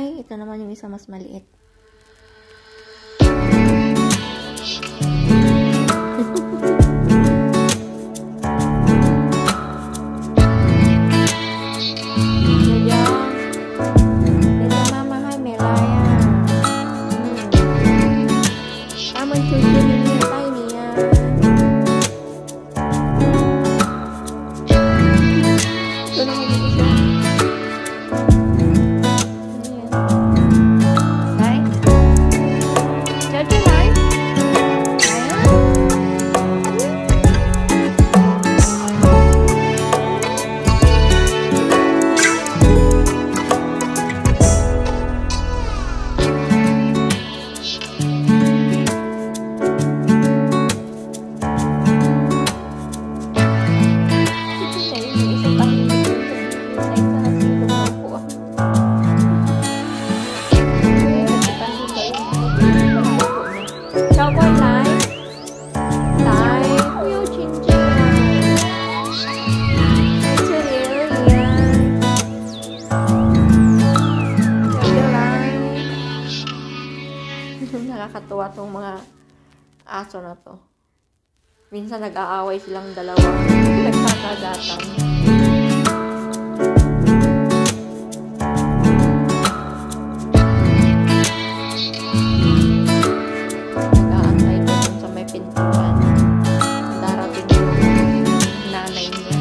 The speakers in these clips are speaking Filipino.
Ay, ito naman yung isa mas maliit. Nakakatuwa tong mga aso na to. Minsan nag-aaway silang dalawa. Nagkakagatan. Nag-aantay ko dun sa may pintuan. Darating yung nanay niya.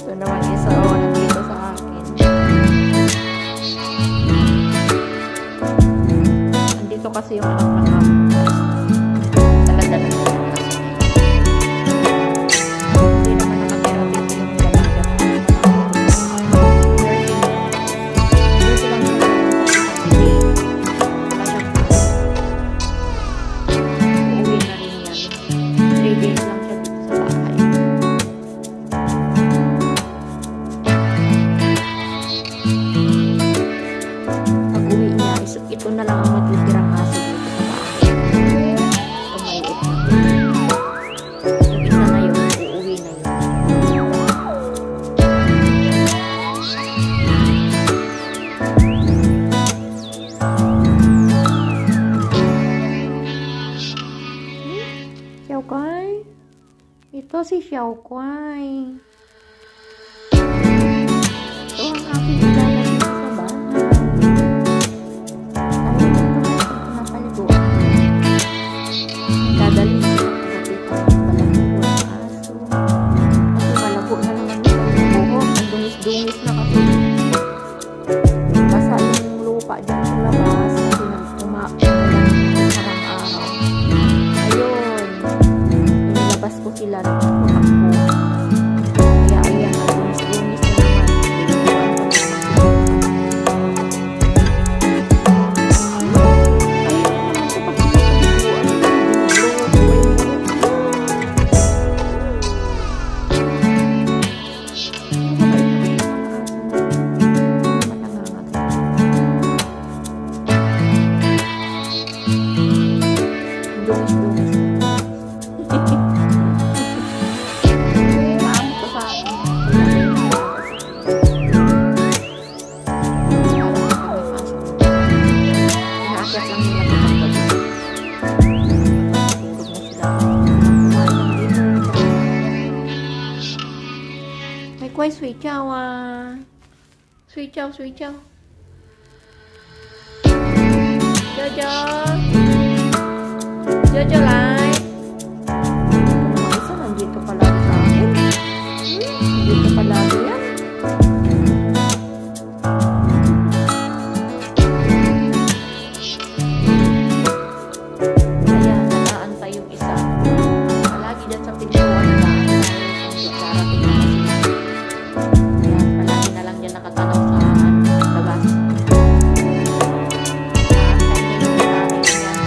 Ito naman isa nandito sa akin. Andito kasi yung anak ng mama. Talaga na hindi naman nakatira dito yung dalaga. Dito lang siya uuwi na rin yan. 3 days lang siya dito sa bahay. Pag uwi niya, ito na lang ang matitirang aso dito sa bahay. Ito maliit na. Yung isa na yun, uuwi na yun. Xiao Kuai. Ito si Xiao Kuai. Ito ang aking kilala dito sa bahay. Ayaw nito na ito pinapaliguan. Dadalhin ko na dito ang palagyan ng aso. Kasi malabo na naman yung buhok. Ang dumis-dumis na kasi. Basa yung lupa dyan sa labas. Kasi nag-umain lang sarang araw. Ayun. Inilabas ko sila ng tumakbo. Kaya ayan, ang dumis-dumis na naman. Piniguan ko na naman. Quay Sweet Chow à. Sweet Chow, Sweet Chow. Jojo. Jojo lại. Isa nandito palagi sa akin. Nandito palagi yan. Kaya nag-aantay yung isa. Palagi dyan sa pintuan na darating na kasi. Ayan, palagi na lang dyan nakatanaw sa labas. Naantay niya yung nanay niya.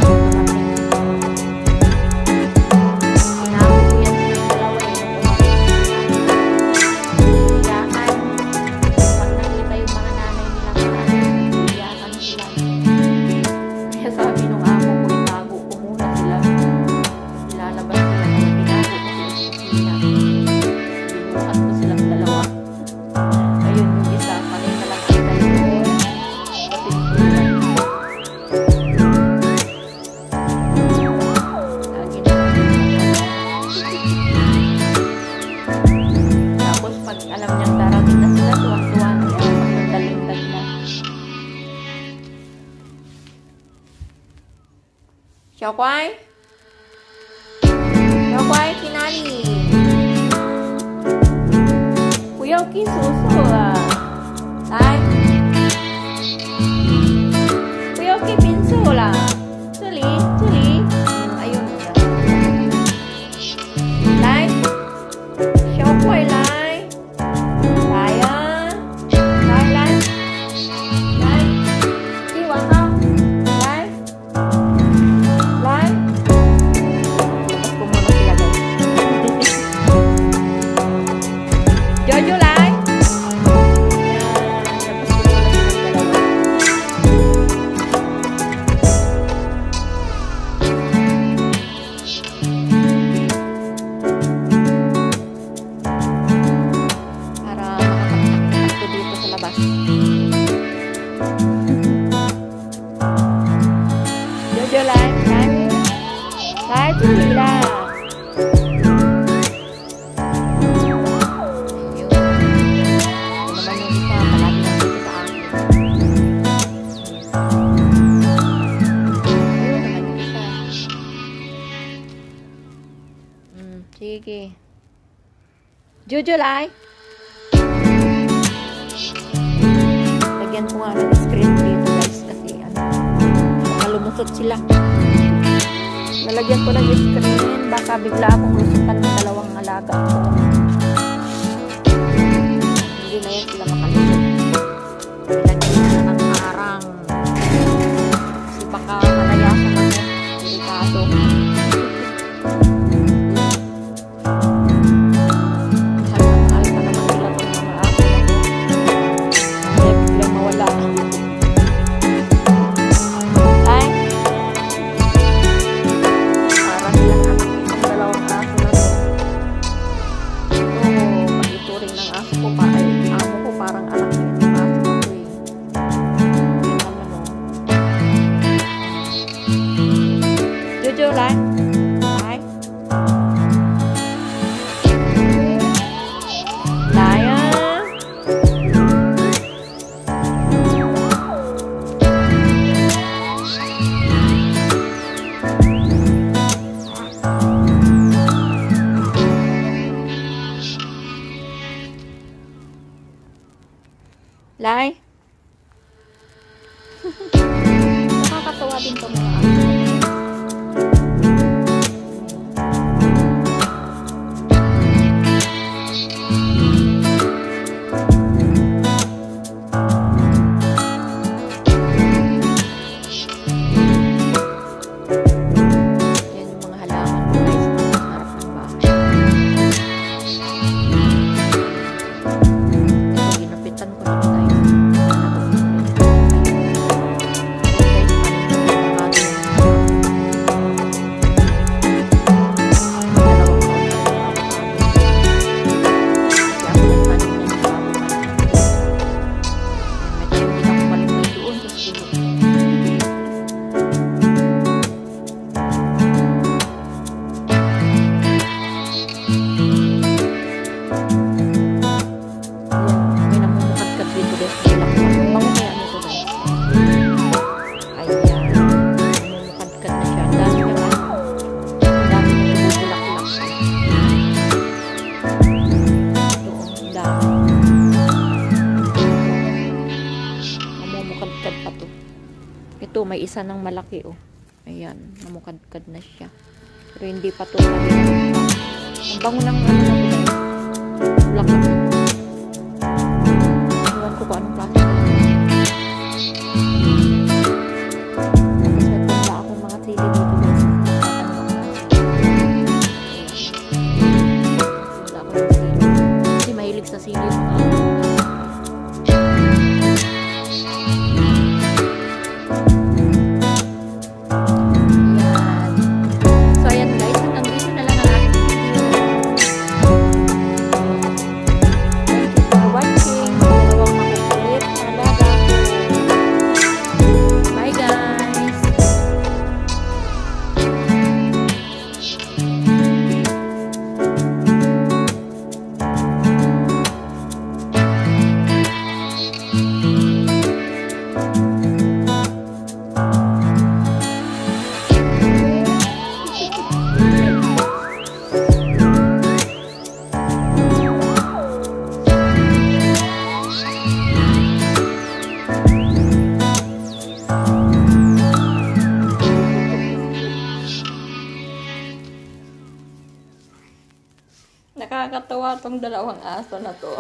小乖，小乖，去哪里？不要跟叔叔了，来，不要跟冰叔了，这里，这里，哎呦，来，小乖来，来呀，来来来，去玩啊，来。Lai, tapos ko muna sila guys. Jojo, Lai. Yan, tapos ko muna silang dalawa. Para makakakit ko dito sa labas. Jojo, Lai. Lai, tuloy lang. Ayun. Ito naman yung isa, palagi lang dito sa akin. Ayun naman yung isa. Sige. Jojo, Lai. Lagyan ko nga ng screen dito guys kasi baka lumusot sila. Nalagyan ko ng screen, baka bigla akong lusukan ng dalawang alaga ko. Hindi na yan sila makalusot. Nilagyan na ng harang. Kasi baka malayasan ako. Delikado. Mahal pa naman nila itong mga aso na to. Hindi biglang mawala. Jojo, Lai. Lai. Lai ah. Lai. Nakakatawa din to mga aso. Ito, may isa ng malaki, oh. Ayan, namukadkad na siya. Pero hindi pa ito. Ang bango ng ano na ito. Bulaklak na. Iwan ko kung anong klase. Tapos may pumala akong mga sili dito, guys. Pumala ako ng sili. Kasi mahilig sa sili yung mga Nakakatawa tong dalawang aso na to.